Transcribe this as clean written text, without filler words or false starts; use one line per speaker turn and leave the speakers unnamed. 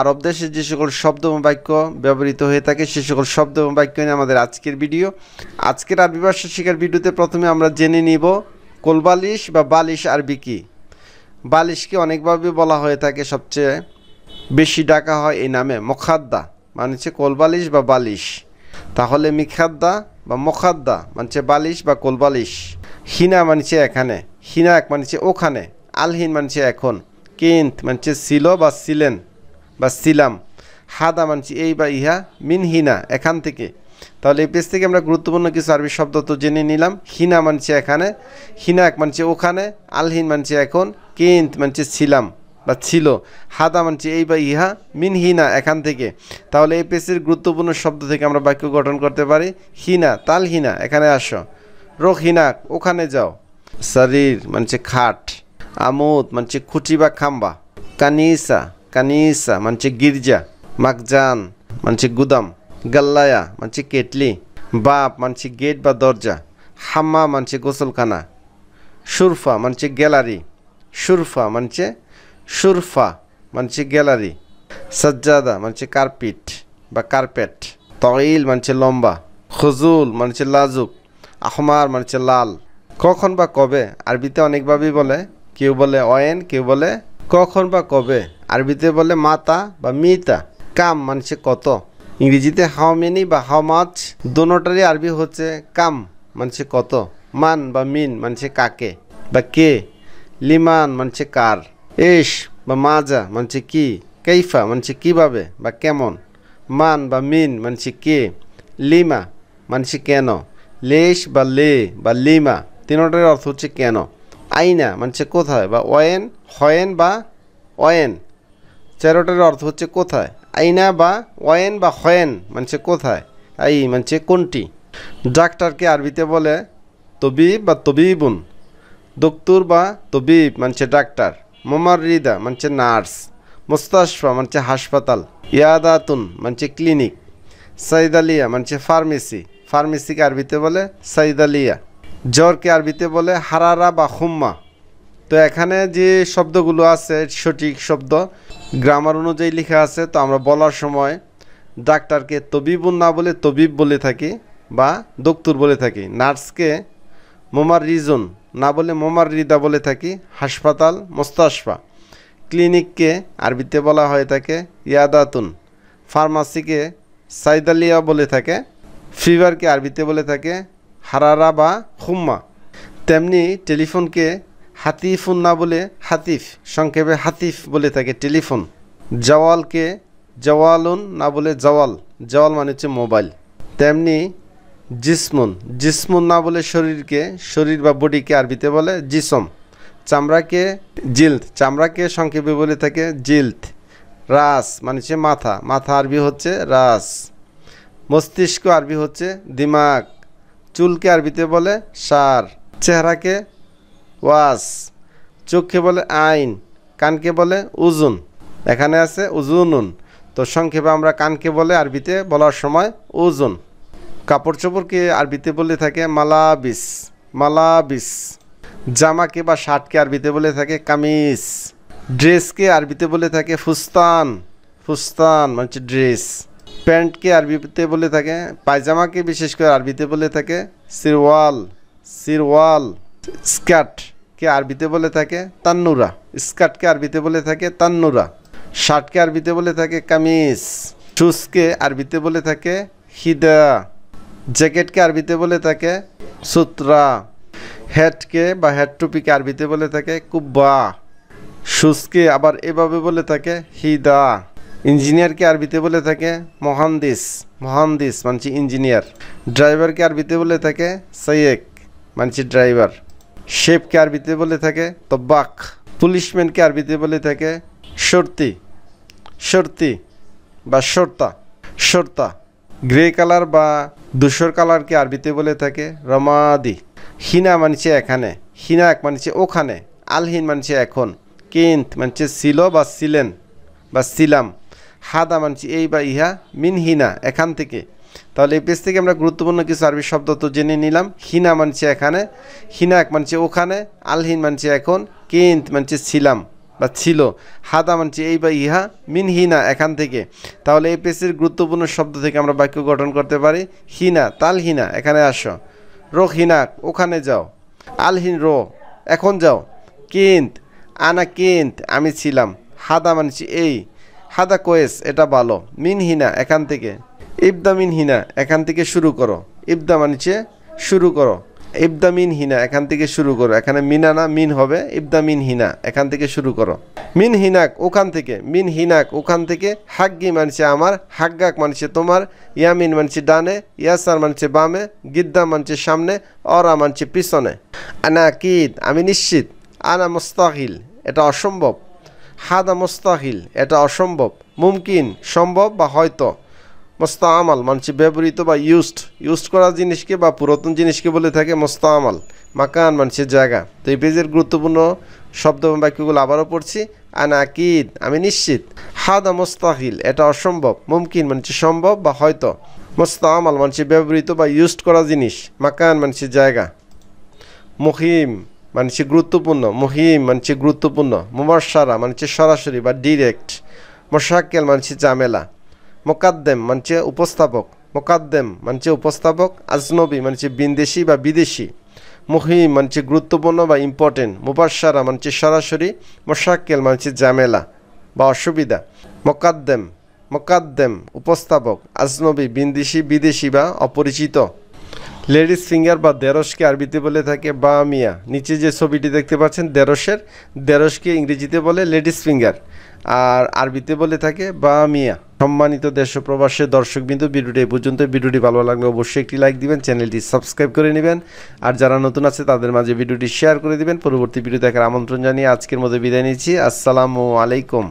আরব দেশে যে সকল শব্দ এবং বাক্য ব্যবহৃত হয়ে থাকে সে সকল শব্দ এবং বাক্য নিয়ে আমাদের আজকের ভিডিও। আজকের আরবি ভাষা শেখার ভিডিওতে প্রথমে আমরা জেনে নিব কোলবালিশ বা বালিশ আরবি কী। বালিশকে অনেকভাবে বলা হয়ে থাকে, সবচেয়ে বেশি ডাকা হয় এই নামে মখাদ্দা, মানে হচ্ছে কোলবালিশ বা বালিশ। তাহলে মিখাদ্দা বা মখাদ্দা মানছে বালিশ বা কোলবালিশ। হিনা মানছে এখানে, হিনা এক মানছে ওখানে, আলহিন মানছে এখন, কিন্ত মানছে ছিল বা ছিলেন বা ছিলাম, হাদা মানছি এই বা ইহা, মিন হিনা এখান থেকে। তাহলে এই পেজ থেকে আমরা গুরুত্বপূর্ণ কিছু আরবি শব্দ তো জেনে নিলাম। হিনা মানছে এখানে, হিনা এক মানছে ওখানে, আলহিন মানছে এখন, কিন্ত মানছে ছিলাম বা ছিল, হাদা মানছে এই বা ইহা, মিন হিনা এখান থেকে। তাহলে এই পেজের গুরুত্বপূর্ণ শব্দ থেকে আমরা বাক্য গঠন করতে পারি। হিনা তাল হিনা এখানে আসো, রোক হিনা ওখানে যাও, শরীর মানছে খাট, আমুদ মানছে খুঁটি বা খাম্বা, কানিসা কানিসা মানছে গির্জা, মাকজান মানছে গুদাম, গাল্লায়া মানছে কেটলি, বাপ মানছে গেট বা দরজা, হাম্মা মানছে গোসলখানা, সুরফা মানছে গ্যালারি, সুরফা মানছে গ্যালারি, সাজ্জাদা মানছে কার্পেট বা কার্পেট, তঈল মানছে লম্বা, খজুল মানছে লাজুক, আহমার মানছে লাল। কখন বা কবে আরবিতে অনেকভাবেই বলে, কেউ বলে অয়েন, কেউ বলে কখন বা কবে। আরবিতে বলে মাতা বা মিতা। কাম মানছে কত, ইংরেজিতে হাউ মেনি বা হাউ মাচ, দোনোটারই আরবি হচ্ছে কাম মানছে কত, মান বা মিন মানছে কাকে বা কে, লিমান মানছে কার, এশ বা মাজা মানছে কি, কাইফা মানছে কিভাবে বা কেমন, মান বা মিন মানছে কে, লিমা মানছে কেন, লেশ বা লে বা লিমা তিনোটার অর্থ হচ্ছে কেন, আইনা মানছে কোথায় বা ওয়েন, হয়েন বা ওয়েন চারোটার অর্থ হচ্ছে কোথায়, আইনা বা ওয়েন বা হয়েন মানছে কোথায়, আই মানছে কোনটি। ডাক্তারকে আরবিতে বলে তবিব বা তবিবুন, দক্তুর বা তবিব মানছে ডাক্তার, মোমাররিদা মানছে নার্স, মুস্তাশফা মানছে হাসপাতাল, ইয়াদাতুন মানছে ক্লিনিক, সাইদালিয়া মানছে ফার্মেসি, ফার্মেসিকে আরবিতে বলে সাইদালিয়া। জ্বরকে আরবিতে বলে হারারা বা হুম্মা। তো এখানে যে শব্দগুলো আছে সঠিক শব্দ গ্রামার অনুযায়ী লেখা আছে। তো আমরা বলার সময় ডাক্তারকে তবিবুন না বলে তবিব বলে থাকি বা দক্তুর বলে থাকি, নার্সকে মোমাররিজুন না বলে মোমাররিদা বলে থাকি, হাসপাতাল মুস্তাশফা, ক্লিনিককে আরবিতে বলা হয়ে থাকে ইয়াদাতুন, ফার্মাসিকে সাইদালিয়া বলে থাকে, ফিভারকে আরবিতে বলে থাকে হারারা বা হুম্মা। তেমনি টেলিফোনকে হাতিফুন না বলে হাতিফ, সংক্ষেপে হাতিফ বলে থাকে টেলিফোন। জওয়ালকে জওয়ালুন না বলে জওয়াল, জওয়াল মানে হচ্ছে মোবাইল। তেমনি জিসমুন না বলে শরীরকে, শরীর বা বডিকে আরবিতে বলে জিসম। চামড়াকে জিলদ, চামড়াকে সংক্ষেপে বলে থাকে জিলদ। রাস মানে হচ্ছে মাথা, মাথা আরবি হচ্ছে রাস। মস্তিষ্ক আরবি হচ্ছে দিমাগ। চুলকে আরবিতে বলে সার, চেহারাকে ওয়াস, চোখকে বলে আইন, কানকে বলে উজুন, এখানে আছে উজুনুন। তো সংক্ষেপে আমরা কানকে বলে আরবিতে বলার সময় উজুন। কাপড় চোপড়কে আরবিতে বলে থাকে মালাবিস, মালাবিস। জামাকে বা শার্টকে আরবিতে বলে থাকে কামিজ। ড্রেসকে আরবিতে বলে থাকে ফুস্তান, ফুস্তান মানে ড্রেস। প্যান্টকে আরবিতে বলে থাকে, পায়জামাকে বিশেষ করে আরবিতে বলে থাকে সিরওয়াল, সিরওয়াল। স্কার্টকে আরবিতে বলে থাকে তান্নুরা, স্কার্টকে আরবিতে বলে থাকে তান্নুরা। শার্টকে আরবিতে বলে থাকে কামিজ। শুজকে আরবিতে বলে থাকে হিদা। জ্যাকেটকে আরবিতে বলে থাকে সুতরা। হ্যাটকে বা হ্যাট টুপিকে আরবিতে বলে থাকে কুব্বা। শুজকে আবার এভাবে বলে থাকে হিদা। ইঞ্জিনিয়ারকে আরবিতে বলে থাকে মহান্দিস, মহান্দিস মানছি ইঞ্জিনিয়ার। ড্রাইভারকে আরবিতে বলে থাকে সাইয়েক মানছি ড্রাইভার। শেফকে আরবিতে বলে থাকে তব্বাক। পুলিশম্যানকে আরবিতে বলে থাকে শর্তি, শর্তি বা শর্তা, শর্তা। গ্রে কালার বা ধূসর কালারকে আরবিতে বলে থাকে রমাদি। হিনা মানছে এখানে, হিনা এক মানছে ওখানে, আলহিন মানছে এখন, কিন্ত মানছে ছিল বা ছিলেন বা ছিলাম, হাদা মানছি এই বা ইহা, মিন হিনা এখান থেকে। তাহলে এই পেজ থেকে আমরা গুরুত্বপূর্ণ কিছু আরবি শব্দ তো জেনে নিলাম। হিনা মানছে এখানে, হিনা এক মানছে ওখানে, আলহিন মানছে এখন, কিন্ত মানছে ছিলাম বা ছিল। হাদা মানছে এই বা ইহা, মিন হিনা এখান থেকে। তাহলে এই পেজের গুরুত্বপূর্ণ শব্দ থেকে আমরা বাক্য গঠন করতে পারি। হিনা তাল হিনা এখানে আসো, রো হিনাক ওখানে যাও, আলহিন রো এখন যাও, কিন্ত আনা কিন্ত আমি ছিলাম, হাদা মানছি এই, হাদা কোয়েস এটা ভালো, মিন হিনা এখান থেকে, ইবদা মিন হিনা এখান থেকে শুরু করো, ইবদা মানছে শুরু করো, ইবদা মিন হিনা এখান থেকে শুরু করো, এখানে মিনা না মিন হবে, ইবদা মিন হিনা এখান থেকে শুরু করো, মিন হিনাক ওখান থেকে, মিন হিনাক ওখান থেকে, হাগ্গি মানছে আমার, হাগ্গাক মানছে তোমার, ইয়ামিন মানছে ডানে, ইয়াসার মানছে বামে, গিদ্দা মানছে সামনে, অরা মানছে পিছনে। আনা কিদ আমি নিশ্চিত, আনা মুস্তাহিল এটা অসম্ভব, হাদা মুস্তাহিল এটা অসম্ভব, মুমকিন সম্ভব বা হয়তো, মোস্তামাল মানছে ব্যবহৃত বা ইউজড করা জিনিসকে বা পুরাতন জিনিসকে বলে থাকে মোস্তামাল। মাকান মানছে জায়গা। তো এই পেজের গুরুত্বপূর্ণ শব্দ এবং বাক্যগুলো আবারও পড়ছি। আনা আকিদ আমি নিশ্চিত, হাদা মোস্তাহিল এটা অসম্ভব, মুমকিন মানছে সম্ভব বা হয়তো, মোস্তামাল মানছে ব্যবহৃত বা ইউজড করা জিনিস, মাকান মানছে জায়গা, মুহিম মানছে গুরুত্বপূর্ণ, মুহিম মানছে গুরুত্বপূর্ণ, মুবাশশারা মানছে সরাসরি বা ডিরেক্ট, মোশাক্কেল মানছে ঝামেলা, মোকাদ্দেম মানছে উপস্থাপক, মোকাদ্দেম মানছে উপস্থাপক, আজনবী মানছে বিদেশি বা বিদেশি, মুহিম মানছে গুরুত্বপূর্ণ বা ইম্পর্টেন্ট, মুবাশশারা মানছে সরাসরি, মোশাক্কেল মানছে ঝামেলা বা অসুবিধা, মোকাদ্দেম মোকাদ্দেম উপস্থাপক, আজনবী বিদেশি বিদেশি বা অপরিচিত। লেডিস ফিঙ্গার বা দেরসকে আরবিতে বলে থাকে বা মিয়া। নিচে যে ছবিটি দেখতে পাচ্ছেন দেরসকে ইংরেজিতে বলে লেডিস ফিঙ্গার, আর আরবিতে বলে থাকে বা মিয়া। সম্মানিত দেশ ও প্রবাসের দর্শকবৃন্দ, ভিডিওটি এই পর্যন্ত। ভিডিওটি ভালো লাগলে অবশ্যই একটি লাইক দিবেন, চ্যানেলটি সাবস্ক্রাইব করে নেবেন, আর যারা নতুন আছে তাদের মাঝে ভিডিওটি শেয়ার করে দিবেন। পরবর্তী ভিডিও দেখার আমন্ত্রণ জানিয়ে আজকের মতো বিদায় নিচ্ছি। আসসালামু আলাইকুম।